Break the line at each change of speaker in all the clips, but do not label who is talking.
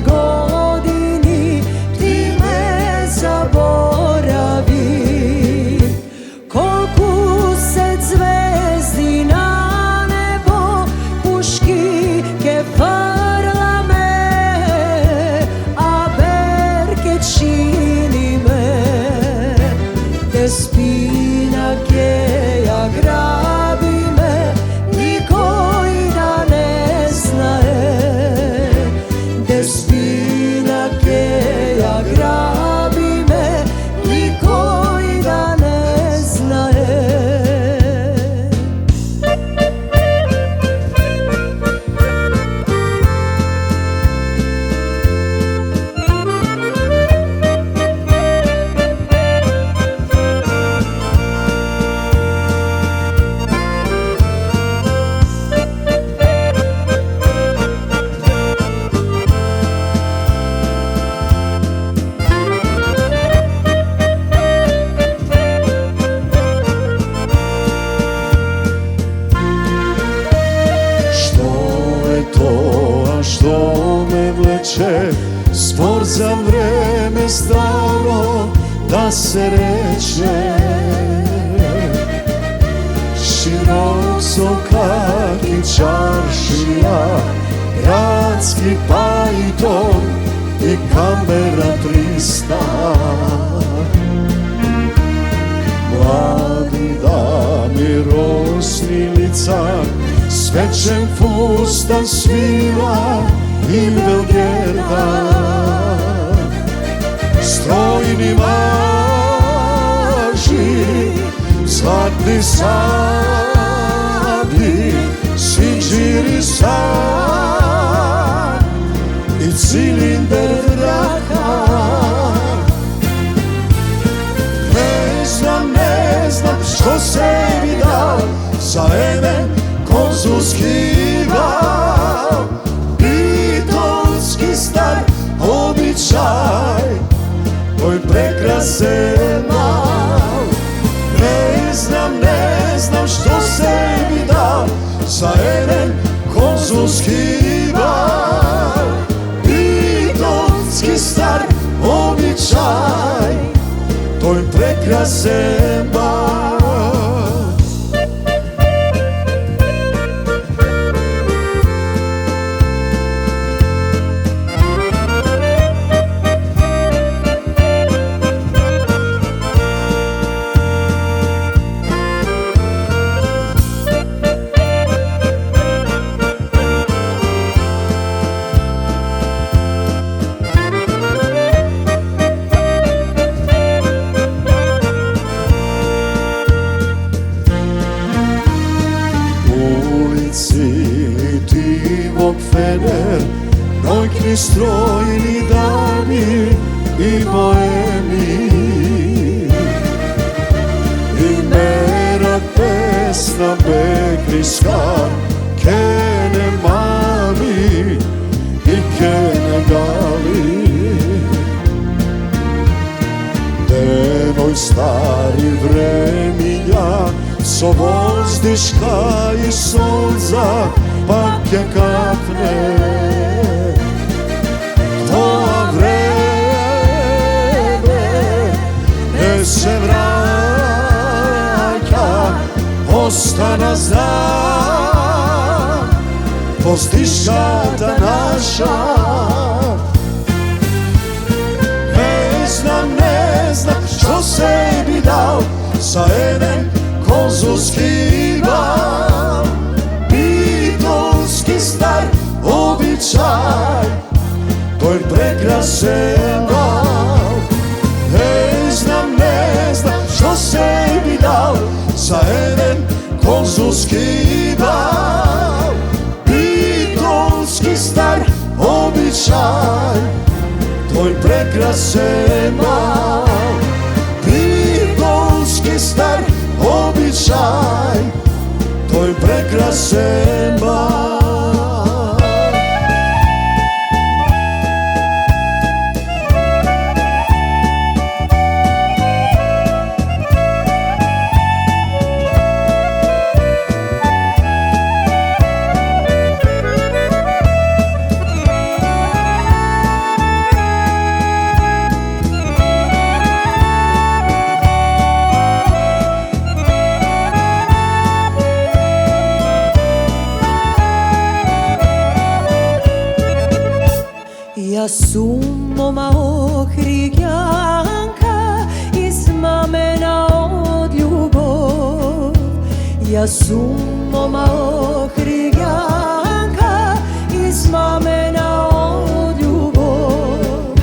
godini ti me zaboravi. Koliko se zvezdi na nebo puški ke parlame, a berke čini me te spinak je ja grabi me, nikoj da ne znaje. Te spinak je ja grabi me, nikoj da ne znaje.
Što me vleče spor za vreme staro da se reče. Širok sokak i čaršija, gradski pajton i kamera 300. Mladi dami rosnilica, svečen fustan svila i belgerda. Strojni maži, zlatni sablji, sinđiri san i cilinder draka. Ne znam što sebi dao za emen konzulski val, pitonski star običaj, moj prekrasen mal. Ne znam što sebi dao za jedan konzulski val, pitonski star običaj, moj prekrasen mal. Fener, nojkni strojni dani i boemi, i mera pesna bekriska, kene mami i kene gali. Denoj stari vreminja, so vozdiška i solza, pakke kapne. Tvoja vreme ne se vraća, ostana znam, vozdiškata naša. Ne znam što sebi dao za jedan konzulski val, pitonski star običaj, to je prekrasen val. Ne znam što sebi dao za jedan konzulski val, pitonski star običaj, to je prekrasen val. Pitonski star običaj, to je prekrasen val.
Ja sumoma ohrigjanka iz mamena od ljubov. Ja sumoma ohrigjanka iz mamena od ljubov.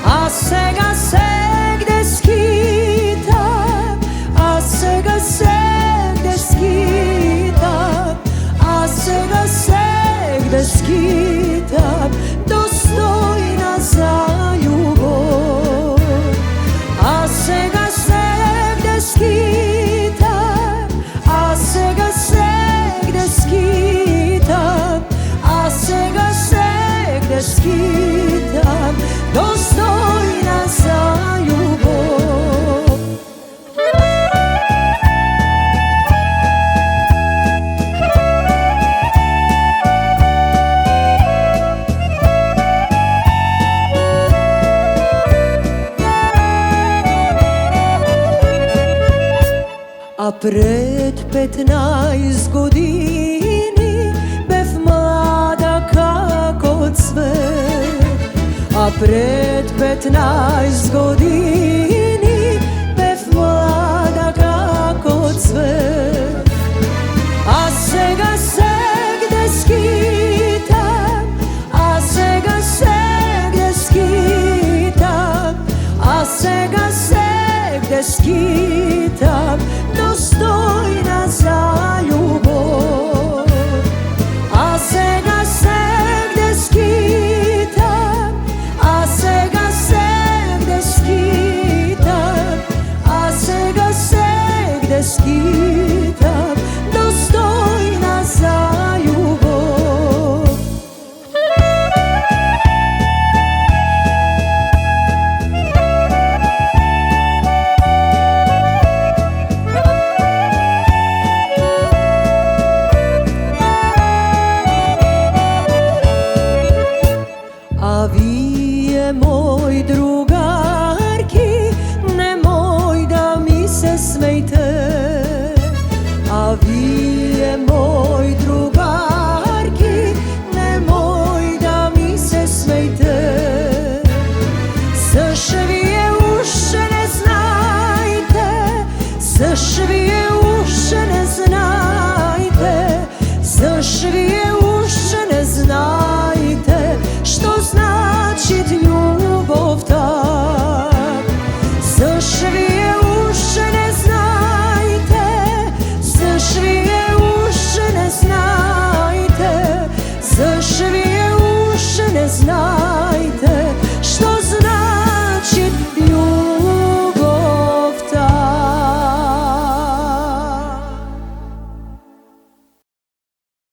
A sega segde skitam, a sega segde skitam, a sega segde skitam, dostojna za ljubov. A sega segde skitam, a sega segde skitam, a sega segde skitam, dostojna za ljubov. A pred 15 godini bev mlada kako cvet. A pred 15 godini bev mlada kako cvet. A sega segde skitam, a sega segde skitam, a sega segde skitam, dostojna za ljubov. A sega segde skitam, a sega segde skitam, a sega segde skitam, dostojna za ljubov. A vi je moj drug